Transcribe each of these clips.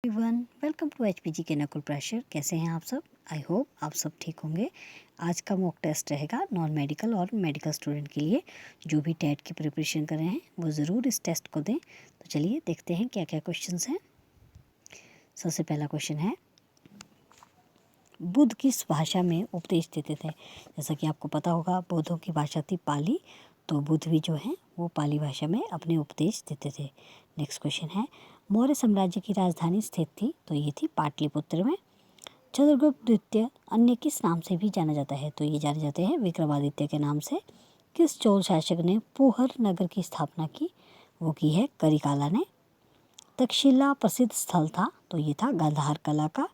Everyone, welcome to HPG के Nakul pressure. कैसे हैं आप सब? आई होप आप सब ठीक होंगे। आज का मॉक टेस्ट रहेगा नॉन मेडिकल और मेडिकल स्टूडेंट के लिए। जो भी टेट की प्रिपरेशन कर रहे हैं वो ज़रूर इस टेस्ट को दें। तो चलिए देखते हैं क्या क्या क्वेश्चंस हैं। सबसे पहला क्वेश्चन है, बुद्ध किस भाषा में उपदेश देते थे? जैसा कि आपको पता होगा, बौद्धों की भाषा थी पाली, तो बुद्ध भी जो हैं वो पाली भाषा में अपने उपदेश देते थे। नेक्स्ट क्वेश्चन है, मौर्य साम्राज्य की राजधानी स्थित थी, तो ये थी पाटलिपुत्र में। चंद्रगुप्त द्वितीय अन्य किस नाम से भी जाना जाता है? तो ये जाने जाते हैं विक्रमादित्य के नाम से। किस चोल शासक ने पूहर नगर की स्थापना की? वो की है करिकाला ने। तक्षशिला प्रसिद्ध स्थल था, तो ये था गांधार कला का।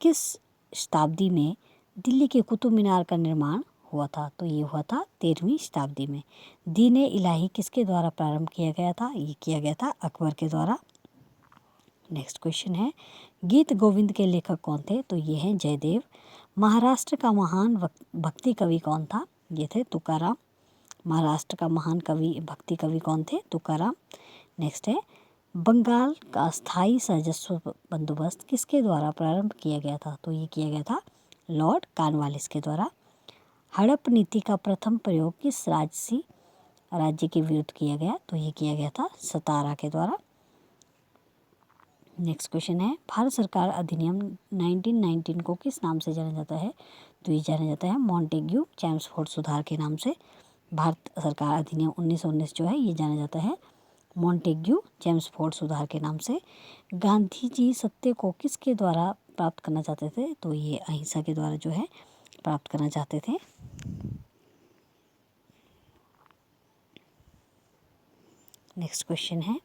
किस शताब्दी में दिल्ली के कुतुब मीनार का निर्माण हुआ था? तो ये हुआ था 13वीं शताब्दी में। दीन-ए इलाही किसके द्वारा प्रारंभ किया गया था? ये किया गया था अकबर के द्वारा। नेक्स्ट क्वेश्चन है, गीत गोविंद के लेखक कौन थे? तो ये हैं जयदेव। महाराष्ट्र का महान भक्ति कवि कौन था? ये थे तुकाराम। महाराष्ट्र का महान भक्ति कवि कौन थे? तुकाराम। नेक्स्ट है, बंगाल का स्थायी राजस्व बंदोबस्त किसके द्वारा प्रारंभ किया गया था? तो ये किया गया था लॉर्ड कॉर्नवालिस के द्वारा। हड़प नीति का प्रथम प्रयोग किस राज्य के विरुद्ध किया गया? तो ये किया गया था सतारा के द्वारा। नेक्स्ट क्वेश्चन है, भारत सरकार अधिनियम 1919 को किस नाम से जाना जाता है? तो ये जाना जाता है मॉन्टेग्यू चैम्सफोर्ड सुधार के नाम से। भारत सरकार अधिनियम 1919 जो है ये जाना जाता है मॉन्टेग्यू चैम्सफोर्ड सुधार के नाम से। गांधी जी सत्य को किसके द्वारा प्राप्त करना चाहते थे? तो ये अहिंसा के द्वारा जो है प्राप्त करना चाहते थे। नेक्स्ट क्वेश्चन है,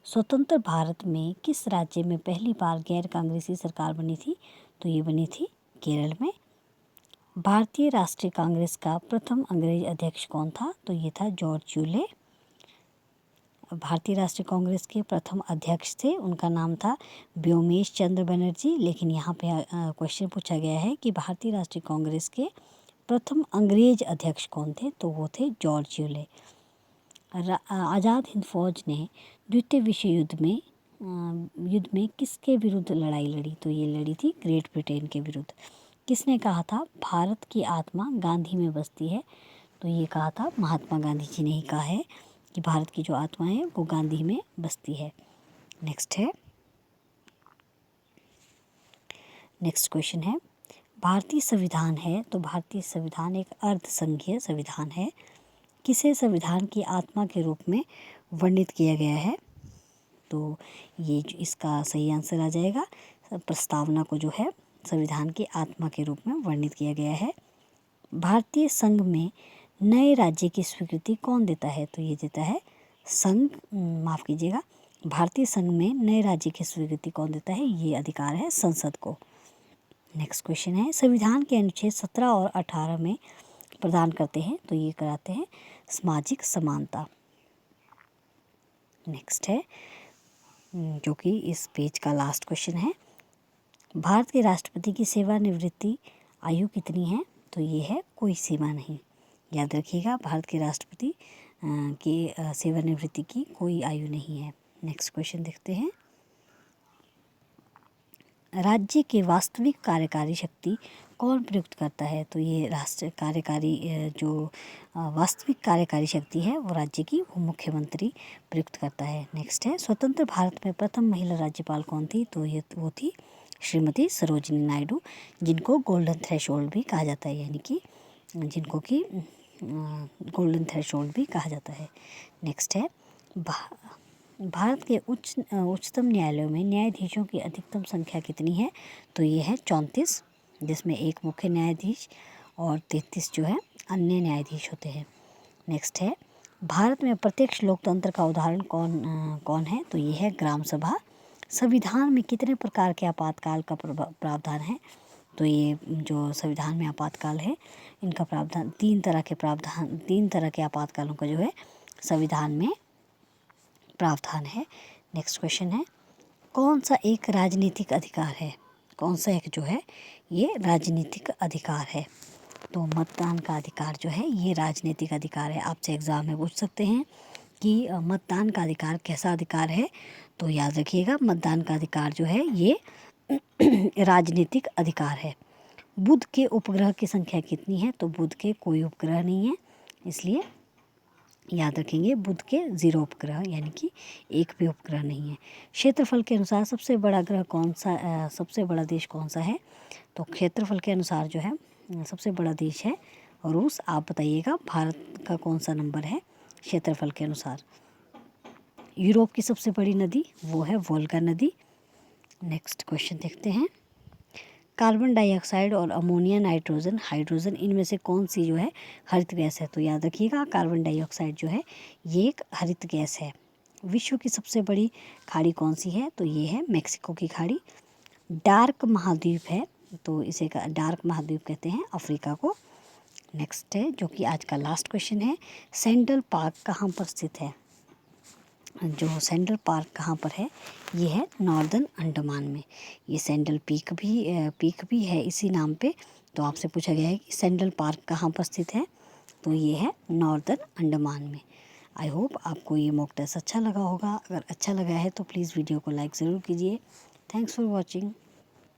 स्वतंत्र भारत में किस राज्य में पहली बार गैर कांग्रेसी सरकार बनी थी? तो ये बनी थी केरल में। भारतीय राष्ट्रीय कांग्रेस का प्रथम अंग्रेज अध्यक्ष कौन था? तो ये था जॉर्ज यूले। भारतीय राष्ट्रीय कांग्रेस के प्रथम अध्यक्ष थे, उनका नाम था व्योमेश चंद्र बनर्जी। लेकिन यहाँ पे क्वेश्चन पूछा गया है कि भारतीय राष्ट्रीय कांग्रेस के प्रथम अंग्रेज अध्यक्ष कौन थे? तो वो थे जॉर्ज यूले। आज़ाद हिंद फौज ने द्वितीय विश्व युद्ध में किसके विरुद्ध लड़ाई लड़ी? तो ये लड़ी थी ग्रेट ब्रिटेन के विरुद्ध। किसने कहा था भारत की आत्मा गांधी में बसती है? तो ये कहा था महात्मा गांधी जी ने ही कहा है कि भारत की जो आत्मा है वो गांधी में बसती है। नेक्स्ट क्वेश्चन है, भारतीय संविधान है, तो भारतीय संविधान एक अर्धसंघीय संविधान है। किसे संविधान की आत्मा के रूप में वर्णित किया गया है? तो ये इसका सही आंसर आ जाएगा, प्रस्तावना को जो है संविधान की आत्मा के रूप में वर्णित किया गया है। भारतीय संघ में नए राज्य की स्वीकृति कौन देता है? तो ये देता है भारतीय संघ में नए राज्य की स्वीकृति कौन देता है? ये अधिकार है संसद को। नेक्स्ट क्वेश्चन है, संविधान के अनुच्छेद 17 और 18 में प्रदान करते हैं, तो ये कराते हैं सामाजिक समानता। नेक्स्ट है, जो कि इस पेज का लास्ट क्वेश्चन है, भारत के राष्ट्रपति की सेवानिवृत्ति आयु कितनी है? तो ये है कोई सीमा नहीं। याद रखिएगा, भारत के राष्ट्रपति की सेवानिवृत्ति की कोई आयु नहीं है। नेक्स्ट क्वेश्चन देखते हैं, राज्य के वास्तविक कार्यकारी शक्ति कौन प्रयुक्त करता है? तो ये वास्तविक कार्यकारी शक्ति है वो राज्य की वो मुख्यमंत्री प्रयुक्त करता है। नेक्स्ट है, स्वतंत्र भारत में प्रथम महिला राज्यपाल कौन थी? तो वो थी श्रीमती सरोजिनी नायडू, जिनको गोल्डन थ्रेशोल्ड भी कहा जाता है, यानी कि जिनको कि गोल्डन थ्रेशोल्ड भी कहा जाता है। नेक्स्ट है, भारत के उच्चतम न्यायालयों में न्यायाधीशों की अधिकतम संख्या कितनी है? तो ये है 34, जिसमें एक मुख्य न्यायाधीश और 33 जो है अन्य न्यायाधीश होते हैं। नेक्स्ट है, भारत में प्रत्यक्ष लोकतंत्र का उदाहरण कौन है? तो ये है ग्राम सभा। संविधान में कितने प्रकार के आपातकाल का प्रावधान है? तो ये जो संविधान में आपातकाल है इनका प्रावधान तीन तरह के आपातकालों का जो है संविधान में प्रावधान है। नेक्स्ट क्वेश्चन है, कौन सा एक राजनीतिक अधिकार है? कौन सा एक जो है ये राजनीतिक अधिकार है? तो मतदान का अधिकार जो है ये राजनीतिक अधिकार है। आपसे एग्जाम में पूछ सकते हैं कि मतदान का अधिकार कैसा अधिकार है, तो याद रखिएगा मतदान का अधिकार जो है ये राजनीतिक अधिकार है। बुध के उपग्रह की संख्या कितनी है, तो बुध के कोई उपग्रह नहीं है, इसलिए याद रखेंगे बुध के 0 उपग्रह, यानी कि एक भी उपग्रह नहीं है। क्षेत्रफल के अनुसार सबसे बड़ा ग्रह कौन सा, सबसे बड़ा देश कौन सा है, तो क्षेत्रफल के अनुसार जो है सबसे बड़ा देश है रूस। आप बताइएगा भारत का कौन सा नंबर है क्षेत्रफल के अनुसार। यूरोप की सबसे बड़ी नदी वो है वोल्गा नदी। नेक्स्ट क्वेश्चन देखते हैं। कार्बन डाइऑक्साइड और अमोनिया, नाइट्रोजन, हाइड्रोजन, इनमें से कौन सी जो है हरित गैस है, तो याद रखिएगा कार्बन डाइऑक्साइड जो है ये एक हरित गैस है। विश्व की सबसे बड़ी खाड़ी कौन सी है, तो ये है मैक्सिको की खाड़ी। डार्क महाद्वीप है, तो इसे डार्क महाद्वीप कहते हैं अफ्रीका को। नेक्स्ट है जो कि आज का लास्ट क्वेश्चन है, सेंट्रल पार्क कहाँ पर स्थित है, जो सेंट्रल पार्क कहाँ पर है, ये है नॉर्दर्न अंडमान में। ये सेंट्रल पीक भी है इसी नाम पे। तो आपसे पूछा गया है कि सेंट्रल पार्क कहाँ पर स्थित है, तो ये है नॉर्दर्न अंडमान में। आई होप आपको ये मॉक टेस्ट अच्छा लगा होगा। अगर अच्छा लगा है तो प्लीज़ वीडियो को लाइक ज़रूर कीजिए। Thanks for watching.